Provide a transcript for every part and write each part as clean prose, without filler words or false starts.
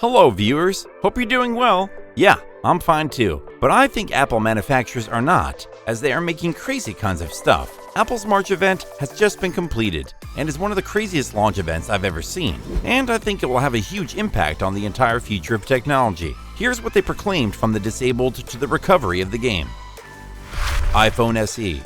Hello viewers, hope you're doing well. Yeah, I'm fine too, but I think Apple manufacturers are not, as they are making crazy kinds of stuff. Apple's March event has just been completed, and is one of the craziest launch events I've ever seen, and I think it will have a huge impact on the entire future of technology. Here's what they proclaimed from the disabled to the recovery of the game. iPhone SE.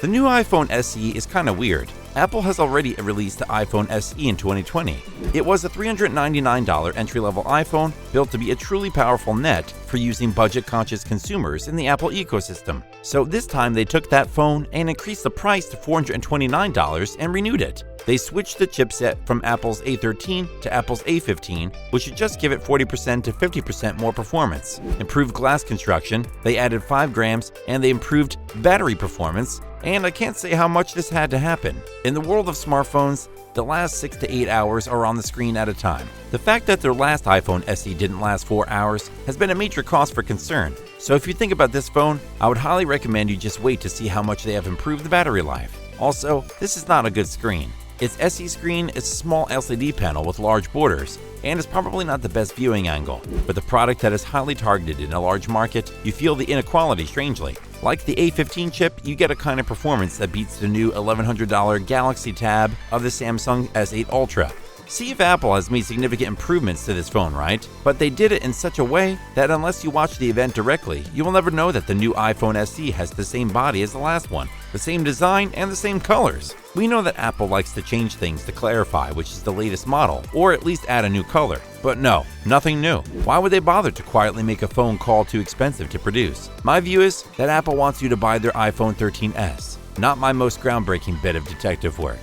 The new iPhone SE is kinda weird. Apple has already released the iPhone SE in 2020. It was a $399 entry-level iPhone built to be a truly powerful net for using budget-conscious consumers in the Apple ecosystem. So this time they took that phone and increased the price to $429 and renewed it. They switched the chipset from Apple's A13 to Apple's A15, which should just give it 40% to 50% more performance. Improved glass construction, they added 5 grams, and they improved battery performance, and I can't say how much this had to happen. In the world of smartphones, the last 6 to 8 hours are on the screen at a time. The fact that their last iPhone SE didn't last 4 hours has been a major cause for concern. So if you think about this phone, I would highly recommend you just wait to see how much they have improved the battery life. Also, this is not a good screen. Its SE screen is a small LCD panel with large borders, and is probably not the best viewing angle. With a product that is highly targeted in a large market, you feel the inequality strangely. Like the A15 chip, you get a kind of performance that beats the new $1,100 Galaxy Tab of the Samsung S8 Ultra. See if Apple has made significant improvements to this phone, right? But they did it in such a way that unless you watch the event directly, you will never know that the new iPhone SE has the same body as the last one, the same design, and the same colors. We know that Apple likes to change things to clarify which is the latest model, or at least add a new color. But no, nothing new. Why would they bother to quietly make a phone call too expensive to produce? My view is that Apple wants you to buy their iPhone 13s. Not my most groundbreaking bit of detective work.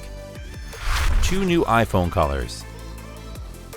2 new iPhone colors.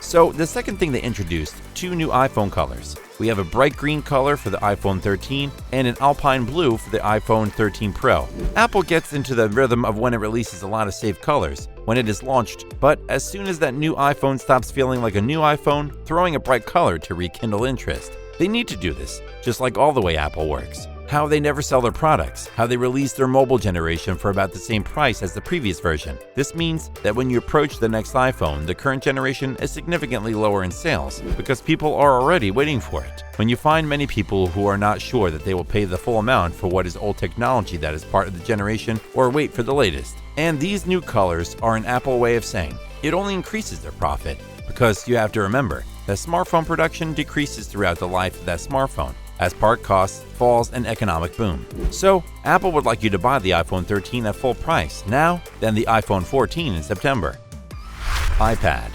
So the second thing they introduced, 2 new iPhone colors. We have a bright green color for the iPhone 13 and an alpine blue for the iPhone 13 Pro. Apple gets into the rhythm of when it releases a lot of safe colors when it is launched, but as soon as that new iPhone stops feeling like a new iPhone, throwing a bright color to rekindle interest. They need to do this, just like all the way Apple works. How they never sell their products, how they release their mobile generation for about the same price as the previous version. This means that when you approach the next iPhone, the current generation is significantly lower in sales because people are already waiting for it. When you find many people who are not sure that they will pay the full amount for what is old technology that is part of the generation or wait for the latest. And these new colors are an Apple way of saying it only increases their profit, because you have to remember that smartphone production decreases throughout the life of that smartphone as part costs falls and economic boom. So Apple would like you to buy the iPhone 13 at full price now, then the iPhone 14 in September. iPad.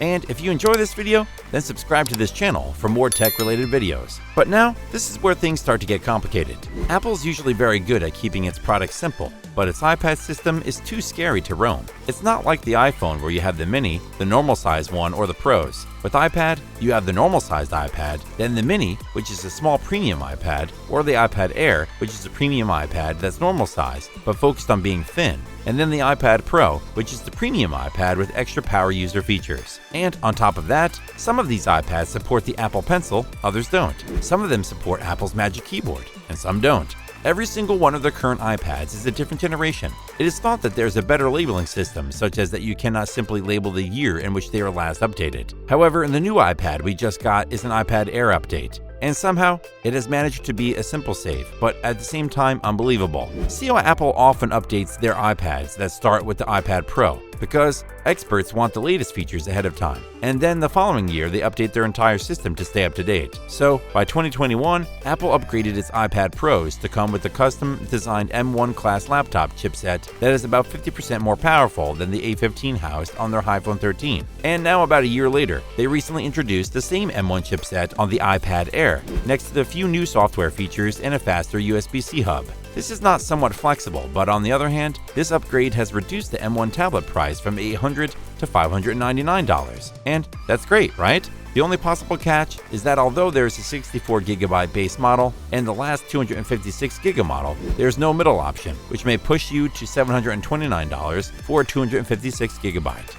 And if you enjoy this video, then subscribe to this channel for more tech-related videos. But now, this is where things start to get complicated. Apple's usually very good at keeping its products simple, but its iPad system is too scary to roam. It's not like the iPhone where you have the Mini, the normal-sized one, or the Pros. With iPad, you have the normal-sized iPad, then the Mini, which is a small premium iPad, or the iPad Air, which is a premium iPad that's normal-sized, but focused on being thin, and then the iPad Pro, which is the premium iPad with extra power user features. And on top of that, some of these iPads support the Apple Pencil, others don't. Some of them support Apple's Magic Keyboard, and some don't. Every single one of their current iPads is a different generation. It is thought that there's a better labeling system, such as that you cannot simply label the year in which they were last updated. However, in the new iPad we just got is an iPad Air update. And somehow, it has managed to be a simple save, but at the same time unbelievable. See how Apple often updates their iPads that start with the iPad Pro, because experts want the latest features ahead of time. And then the following year, they update their entire system to stay up to date. So, by 2021, Apple upgraded its iPad Pros to come with a custom-designed M1 class laptop chipset that is about 50% more powerful than the A15 housed on their iPhone 13. And now, about a year later, they recently introduced the same M1 chipset on the iPad Air, next to the few new software features and a faster USB-C hub. This is not somewhat flexible, but on the other hand, this upgrade has reduced the M1 tablet price from $800 to $599. And that's great, right? The only possible catch is that although there is a 64GB base model and the last 256GB model, there is no middle option, which may push you to $729 for a 256GB.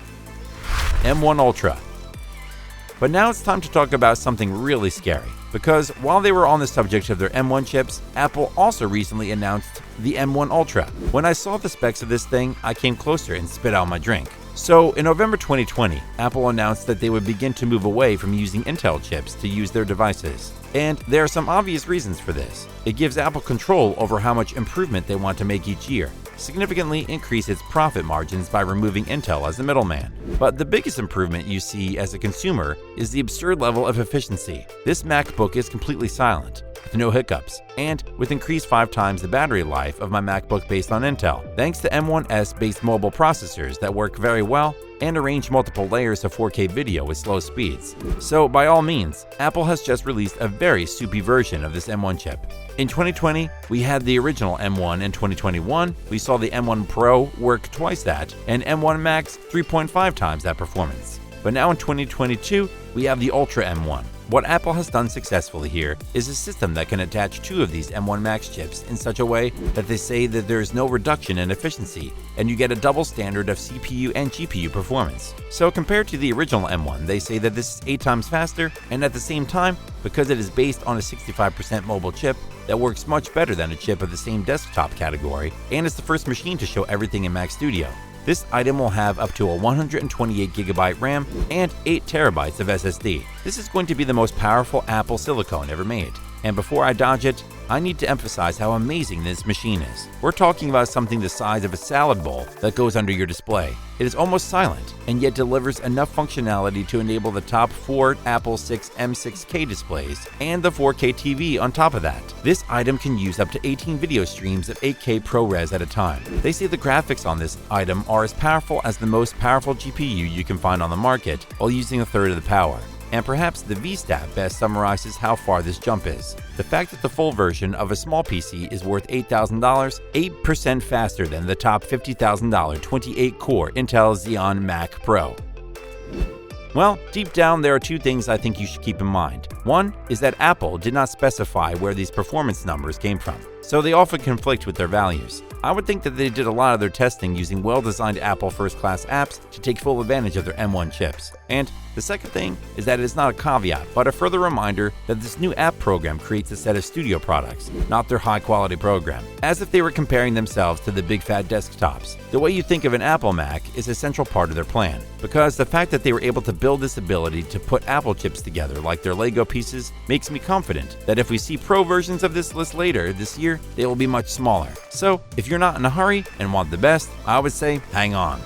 M1 Ultra. But now it's time to talk about something really scary, because while they were on the subject of their M1 chips, Apple also recently announced the M1 Ultra. When I saw the specs of this thing, I came closer and spit out my drink. So, in November 2020, Apple announced that they would begin to move away from using Intel chips to use their devices. And there are some obvious reasons for this. It gives Apple control over how much improvement they want to make each year, significantly increase its profit margins by removing Intel as the middleman. But the biggest improvement you see as a consumer is the absurd level of efficiency. This MacBook is completely silent, with no hiccups, and with increased 5 times the battery life of my MacBook based on Intel, thanks to M1S based mobile processors that work very well and arrange multiple layers of 4K video with slow speeds. So by all means, Apple has just released a very soupy version of this M1 chip. In 2020, we had the original M1. In 2021, we saw the M1 Pro work twice that, and M1 Max 3.5 times that performance. But now in 2022, we have the Ultra M1. What Apple has done successfully here is a system that can attach 2 of these M1 Max chips in such a way that they say that there is no reduction in efficiency, and you get a double standard of CPU and GPU performance. So compared to the original M1, they say that this is 8 times faster, and at the same time, because it is based on a 65% mobile chip that works much better than a chip of the same desktop category, and it's the first machine to show everything in Mac Studio. This item will have up to a 128GB RAM and 8TB of SSD. This is going to be the most powerful Apple silicone ever made. And before I dodge it, I need to emphasize how amazing this machine is. We're talking about something the size of a salad bowl that goes under your display. It is almost silent, and yet delivers enough functionality to enable the top 4 Apple 6 M6K displays and the 4K TV on top of that. This item can use up to 18 video streams at 8K ProRes at a time. They say the graphics on this item are as powerful as the most powerful GPU you can find on the market while using a third of the power. And perhaps the V-Stat best summarizes how far this jump is. The fact that the full version of a small PC is worth $8,000, 8% faster than the top $50,000 28-core Intel Xeon Mac Pro. Well, deep down, there are 2 things I think you should keep in mind. One is that Apple did not specify where these performance numbers came from, so they often conflict with their values. I would think that they did a lot of their testing using well-designed Apple first-class apps to take full advantage of their M1 chips. And the second thing is that it is not a caveat, but a further reminder that this new app program creates a set of studio products, not their high-quality program, as if they were comparing themselves to the big fat desktops. The way you think of an Apple Mac is a central part of their plan, because the fact that they were able to build this ability to put Apple chips together like their Lego pieces makes me confident that if we see Pro versions of this list later this year, they will be much smaller. So, if you're not in a hurry and want the best, I would say hang on.